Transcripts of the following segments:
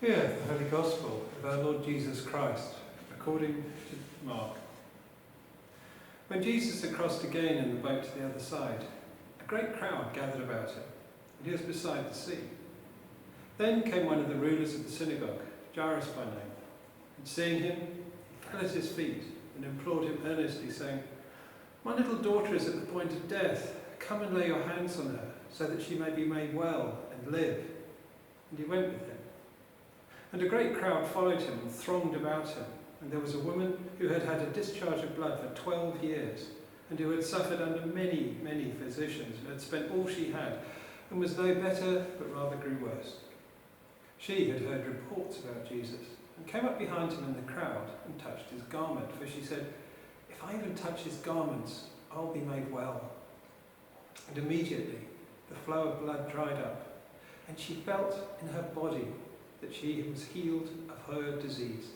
Hear the Holy Gospel of our Lord Jesus Christ, according to Mark. When Jesus had crossed again in the boat to the other side, a great crowd gathered about him, and he was beside the sea. Then came one of the rulers of the synagogue, Jairus by name, and seeing him, he fell at his feet and implored him earnestly, saying, "My little daughter is at the point of death. Come and lay your hands on her, so that she may be made well and live." And he went with him. And a great crowd followed him and thronged about him. And there was a woman who had had a discharge of blood for 12 years, and who had suffered under many, many physicians, and had spent all she had, and was no better, but rather grew worse. She had heard reports about Jesus, and came up behind him in the crowd, and touched his garment, for she said, "If I even touch his garments, I'll be made well." And immediately the flow of blood dried up, and she felt in her body that she was healed of her disease.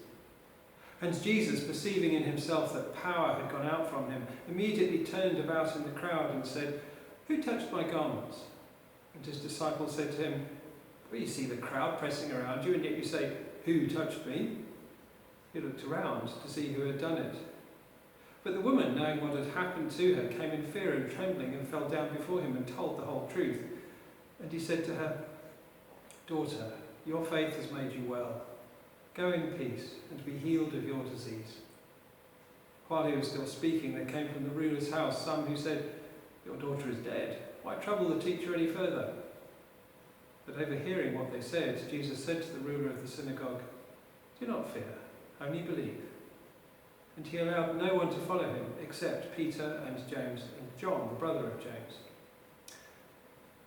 And Jesus, perceiving in himself that power had gone out from him, immediately turned about in the crowd and said, "Who touched my garments?" And his disciples said to him, "Well, you see the crowd pressing around you, and yet you say, 'Who touched me?'" He looked around to see who had done it. But the woman, knowing what had happened to her, came in fear and trembling and fell down before him and told the whole truth. And he said to her, "Daughter, your faith has made you well. Go in peace and be healed of your disease." While he was still speaking, there came from the ruler's house some who said, "Your daughter is dead. Why trouble the teacher any further?" But overhearing what they said, Jesus said to the ruler of the synagogue, "Do not fear, only believe." And he allowed no one to follow him except Peter and James and John, the brother of James.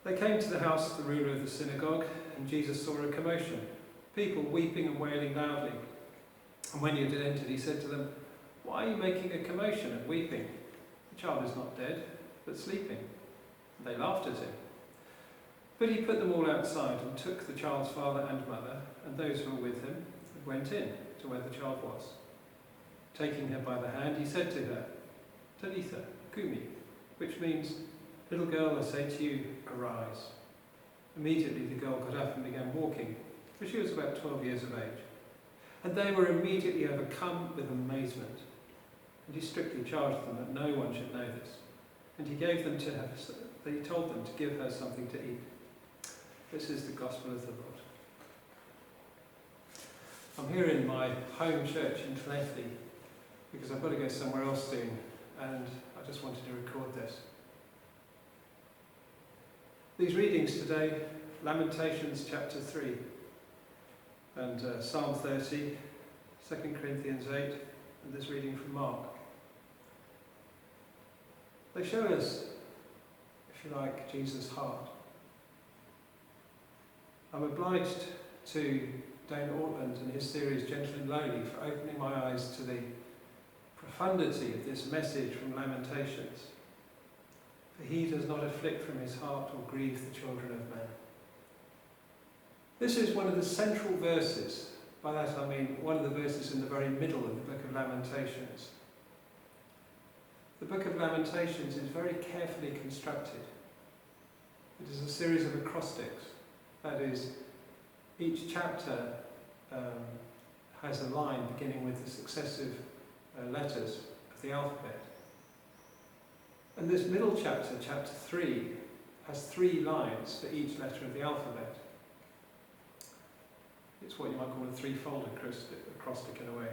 They came to the house of the ruler of the synagogue, and Jesus saw a commotion, people weeping and wailing loudly. And when he had entered, he said to them, "Why are you making a commotion and weeping? The child is not dead, but sleeping." And they laughed at him. But he put them all outside and took the child's father and mother and those who were with him and went in to where the child was. Taking her by the hand, he said to her, "Talitha kumi," which means, "Little girl, I say to you, arise." Immediately the girl got up and began walking, for she was about 12 years of age. And they were immediately overcome with amazement. And he strictly charged them that no one should know this. And he gave them to her, that he told them to give her something to eat. This is the gospel of the Lord. I'm here in my home church in Llanelly because I've got to go somewhere else soon, and I just wanted to record this. These readings today, Lamentations chapter 3, and Psalm 30, 2 Corinthians 8, and this reading from Mark. They show us, if you like, Jesus' heart. I'm obliged to Dane Ortland and his series Gentle and Lowly for opening my eyes to the profundity of this message from Lamentations. For he does not afflict from his heart or grieve the children of men. This is one of the central verses. By that I mean one of the verses in the very middle of the book of Lamentations. The book of Lamentations is very carefully constructed. It is a series of acrostics. That is, each chapter has a line beginning with the successive letters of the alphabet. And this middle chapter, chapter 3, has 3 lines for each letter of the alphabet. It's what you might call a 3-fold acrostic in a way.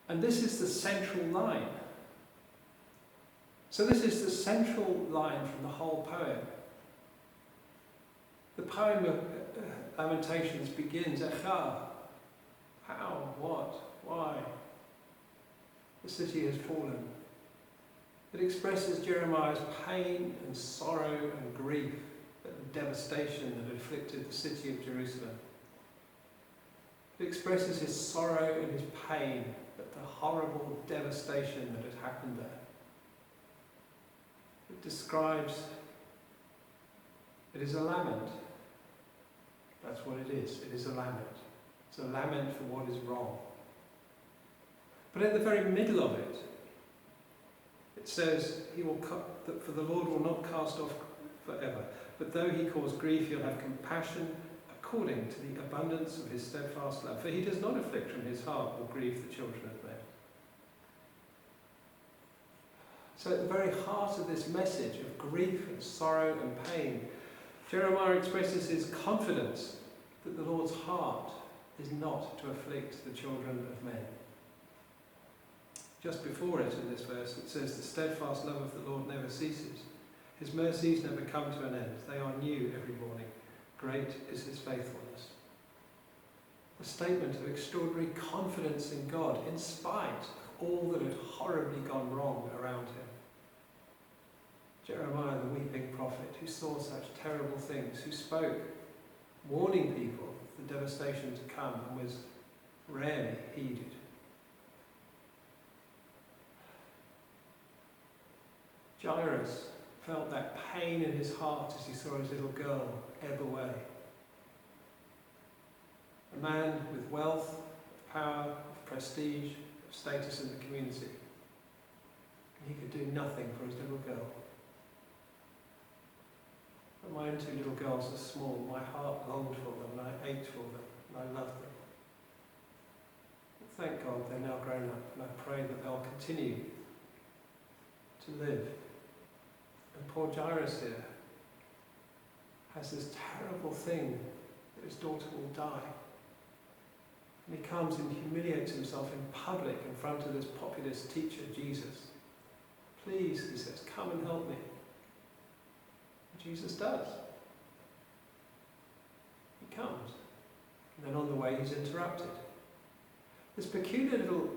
And this is the central line. So this is the central line from the whole poem. The poem of Lamentations begins, Echa, how, what, why? The city has fallen. It expresses Jeremiah's pain and sorrow and grief at the devastation that had afflicted the city of Jerusalem. It expresses his sorrow and his pain at the horrible devastation that had happened there. It describes, it is a lament. That's what it is. It is a lament. It's a lament for what is wrong. But at the very middle of it, it says, that for the Lord will not cast off forever, but though he cause grief, he'll have compassion according to the abundance of his steadfast love. For he does not afflict from his heart or grieve the children of men. So at the very heart of this message of grief and sorrow and pain, Jeremiah expresses his confidence that the Lord's heart is not to afflict the children of men. Just before it in this verse it says, the steadfast love of the Lord never ceases. His mercies never come to an end. They are new every morning. Great is his faithfulness. A statement of extraordinary confidence in God in spite of all that had horribly gone wrong around him. Jeremiah, the weeping prophet, who saw such terrible things, who spoke, warning people of the devastation to come, and was rarely heeded. Jairus felt that pain in his heart as he saw his little girl ebb away. A man with wealth, of power, of prestige, of status in the community. And he could do nothing for his little girl. But my own two little girls are small. My heart longed for them, and I ached for them, and I loved them. But thank God they're now grown up, and I pray that they'll continue to live. And poor Jairus here has this terrible thing that his daughter will die. And he comes and humiliates himself in public in front of this populist teacher, Jesus. Please, he says, come and help me. And Jesus does. He comes. And then on the way he's interrupted. This peculiar little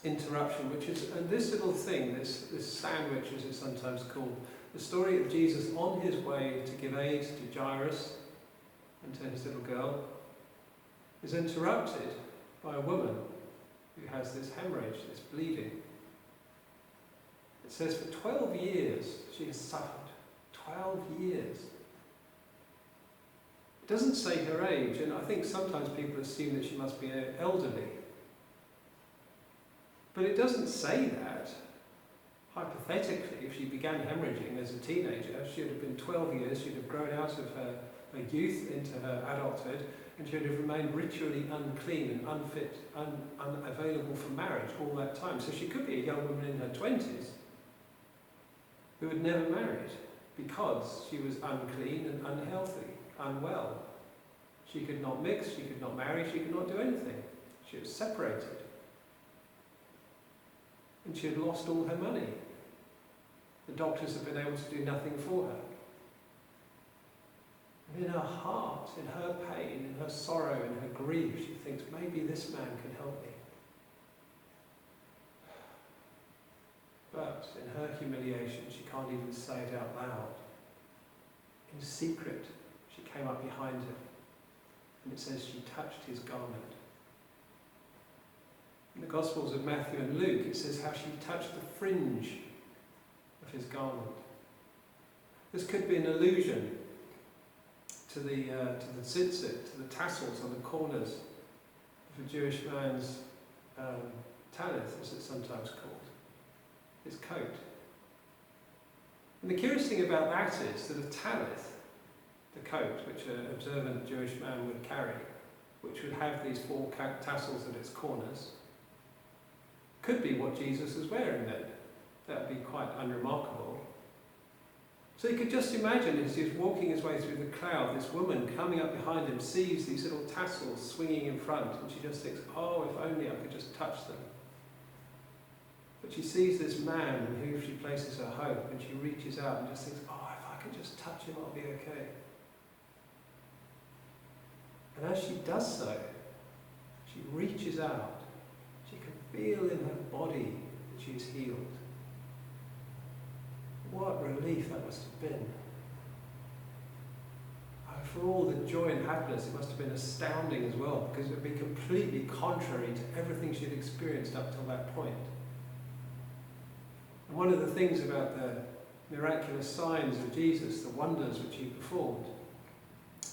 interruption, which is, and this little thing, this sandwich as it's sometimes called, the story of Jesus on his way to give aid to Jairus and to his little girl, is interrupted by a woman who has this hemorrhage, this bleeding. It says for 12 years she has suffered. 12 years. It doesn't say her age, and I think sometimes people assume that she must be elderly. But it doesn't say that. Hypothetically, if she began hemorrhaging as a teenager, she would have been 12 years, she'd have grown out of her youth into her adulthood, and she would have remained ritually unclean and unfit, unavailable for marriage all that time. So she could be a young woman in her 20s who had never married because she was unclean and unhealthy, unwell. She could not mix, she could not marry, she could not do anything. She was separated. And she had lost all her money. The doctors had been able to do nothing for her. And in her heart, in her pain, in her sorrow, in her grief, she thinks, maybe this man can help me. But in her humiliation, she can't even say it out loud. In secret, she came up behind him, and it says she touched his garment. In the Gospels of Matthew and Luke, it says how she touched the fringe of his garment. This could be an allusion to the tzitzit, to the tassels on the corners of a Jewish man's talith, as it's sometimes called, his coat. And the curious thing about that is that a talith, the coat which an observant Jewish man would carry, which would have these four tassels at its corners, could be what Jesus was wearing then. That would be quite unremarkable. So you could just imagine as he was walking his way through the crowd, this woman coming up behind him sees these little tassels swinging in front, and she just thinks, oh, if only I could just touch them. But she sees this man in whom she places her hope, and she reaches out and just thinks, oh, if I could just touch him, I'll be okay. And as she does so, she reaches out. She can feel in her body that she's healed. What relief that must have been. For all the joy and happiness, it must have been astounding as well, because it would be completely contrary to everything she had experienced up till that point. And one of the things about the miraculous signs of Jesus, the wonders which he performed,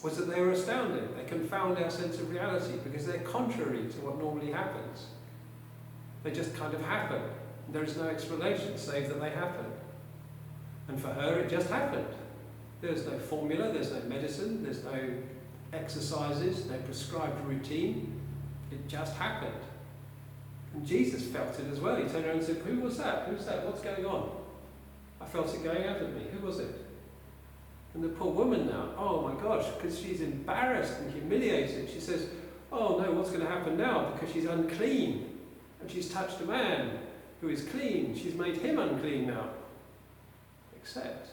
was that they were astounding. They confound our sense of reality because they're contrary to what normally happens. They just kind of happen. There is no explanation save that they happen. And for her, it just happened. There's no formula, there's no medicine, there's no exercises, no prescribed routine. It just happened. And Jesus felt it as well. He turned around and said, "Who was that? Who's that? What's going on? I felt it going out of me. Who was it?" And the poor woman now, oh my gosh, because she's embarrassed and humiliated, she says, "Oh no, what's going to happen now? Because she's unclean. And she's touched a man who is clean. She's made him unclean now." Except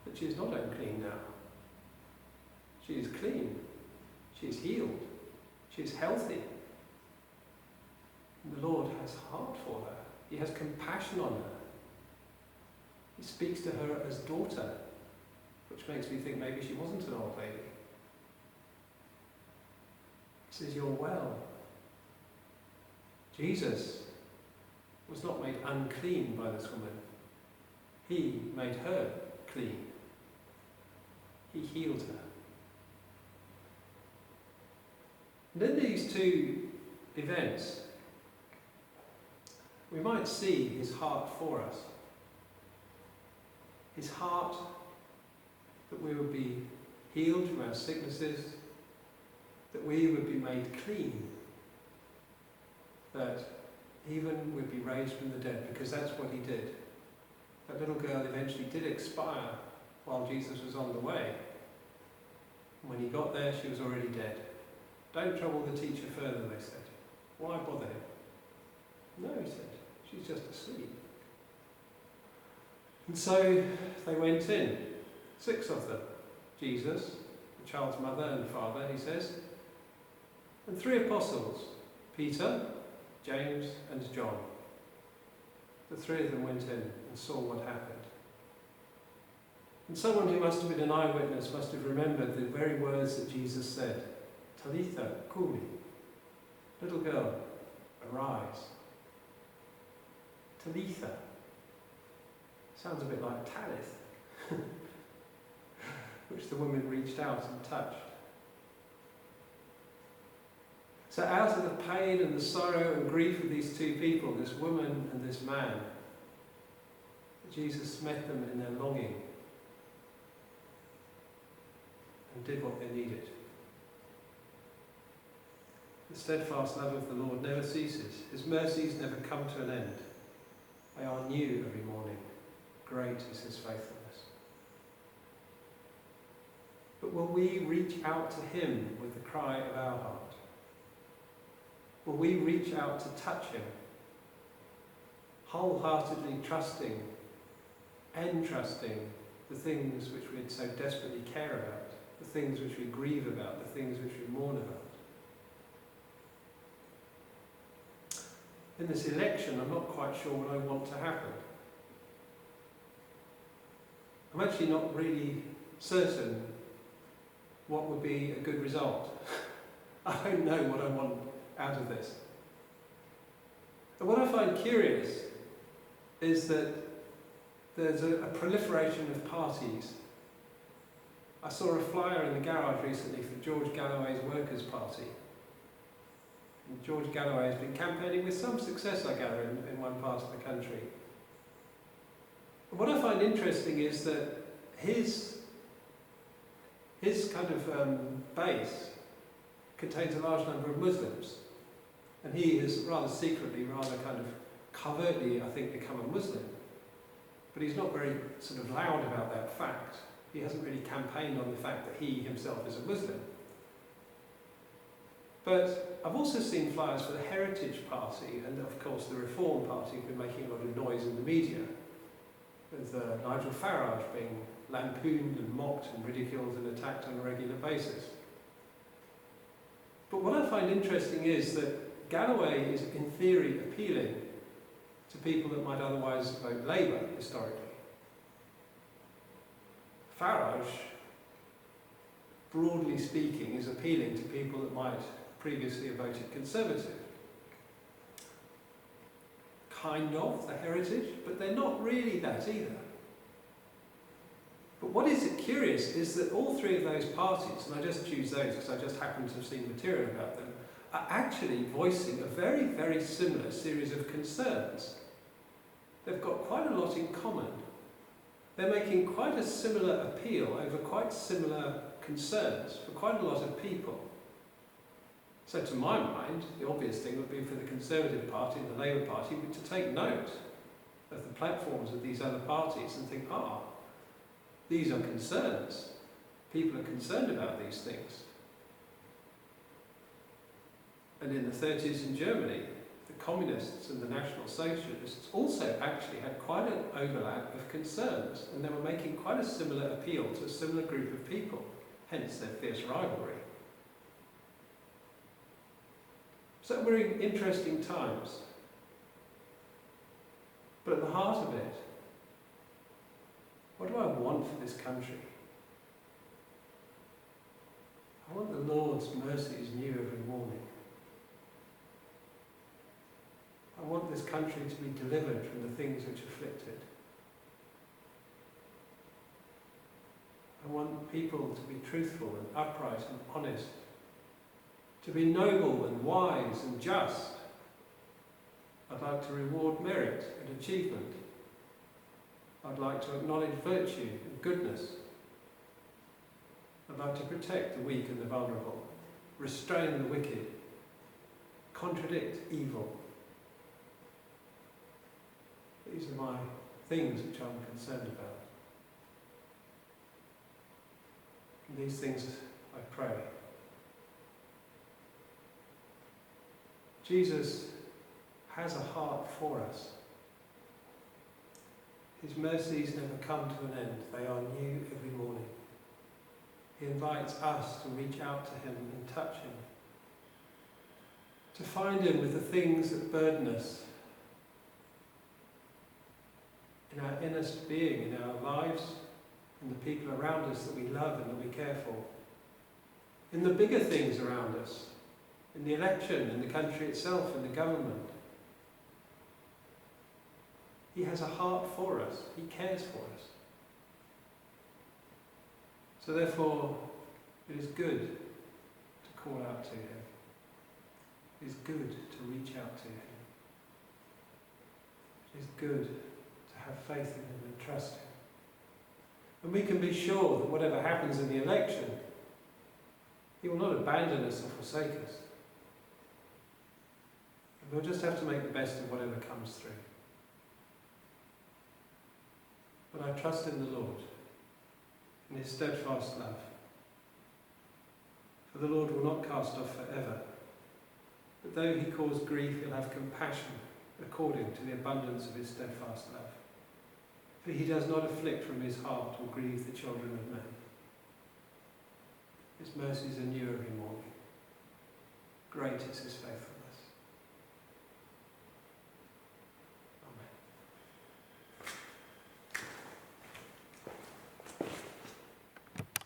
that she is not unclean now. She is clean. She is healed. She is healthy. And the Lord has a heart for her. He has compassion on her. He speaks to her as daughter, which makes me think maybe she wasn't an old lady. He says, "You're well." Jesus was not made unclean by this woman. He made her clean. He healed her. And in these two events, we might see his heart for us. His heart that we would be healed from our sicknesses, that we would be made clean, that even we'd be raised from the dead, because that's what he did. That little girl eventually did expire while Jesus was on the way. And when he got there, she was already dead. "Don't trouble the teacher further," they said. "Why bother him?" "No," he said, "she's just asleep." And so they went in, 6 of them. Jesus, the child's mother and father, he says, and 3 apostles, Peter, James and John. The 3 of them went in and saw what happened. And someone who must have been an eyewitness must have remembered the very words that Jesus said, "Talitha kumi," little girl, arise. Talitha sounds a bit like Talith, which the woman reached out and touched. So out of the pain and the sorrow and grief of these 2 people, this woman and this man, Jesus met them in their longing and did what they needed. The steadfast love of the Lord never ceases. His mercies never come to an end. They are new every morning. Great is his faithfulness. But will we reach out to him with the cry of our heart? Will we reach out to touch him, wholeheartedly trusting, entrusting the things which we so desperately care about, the things which we grieve about, the things which we mourn about? In this election, I'm not quite sure what I want to happen. I'm actually not really certain what would be a good result. I don't know what I want out of this. And what I find curious is that there's a proliferation of parties. I saw a flyer in the garage recently for George Galloway's Workers' Party. And George Galloway has been campaigning with some success, I gather, in one part of the country. And what I find interesting is that his kind of base contains a large number of Muslims. And he has rather secretly, rather kind of covertly, I think, become a Muslim. But he's not very sort of loud about that fact. He hasn't really campaigned on the fact that he himself is a Muslim. But I've also seen flyers for the Heritage Party and, of course, the Reform Party have been making a lot of noise in the media, with Nigel Farage being lampooned and mocked and ridiculed and attacked on a regular basis. But what I find interesting is that Galloway is, in theory, appealing to people that might otherwise vote Labour, historically. Farage, broadly speaking, is appealing to people that might previously have voted Conservative. Kind of, the Heritage, but they're not really that either. But what is curious is that all 3 of those parties, and I just choose those because I just happen to have seen material about them, are actually voicing a very, very similar series of concerns. They've got quite a lot in common. They're making quite a similar appeal over quite similar concerns for quite a lot of people. So to my mind, the obvious thing would be for the Conservative Party and the Labour Party to take note of the platforms of these other parties and think, these are concerns. People are concerned about these things. And in the 30s in Germany, the communists and the National Socialists also actually had quite an overlap of concerns, and they were making quite a similar appeal to a similar group of people, hence their fierce rivalry. So we're in interesting times. But at the heart of it, what do I want for this country? I want the Lord's mercies new every morning. I want this country to be delivered from the things which afflict it. I want people to be truthful and upright and honest, to be noble and wise and just. I'd like to reward merit and achievement. I'd like to acknowledge virtue and goodness. I'd like to protect the weak and the vulnerable, restrain the wicked, contradict evil. These are my things which I'm concerned about. And these things I pray. Jesus has a heart for us. His mercies never come to an end. They are new every morning. He invites us to reach out to him and touch him, to find him with the things that burden us in our innerst being, in our lives, and the people around us that we love and that we care for, in the bigger things around us, in the election, in the country itself, in the government. He has a heart for us. He cares for us. So therefore, it is good to call out to him. It is good to reach out to him. It is good to have faith in him and trust him. And we can be sure that whatever happens in the election, he will not abandon us or forsake us. And we'll just have to make the best of whatever comes through. But I trust in the Lord, in his steadfast love. For the Lord will not cast off forever, but though he cause grief, he'll have compassion according to the abundance of his steadfast love. For he does not afflict from his heart or grieve the children of men. His mercies are new every morning. Great is his faithfulness.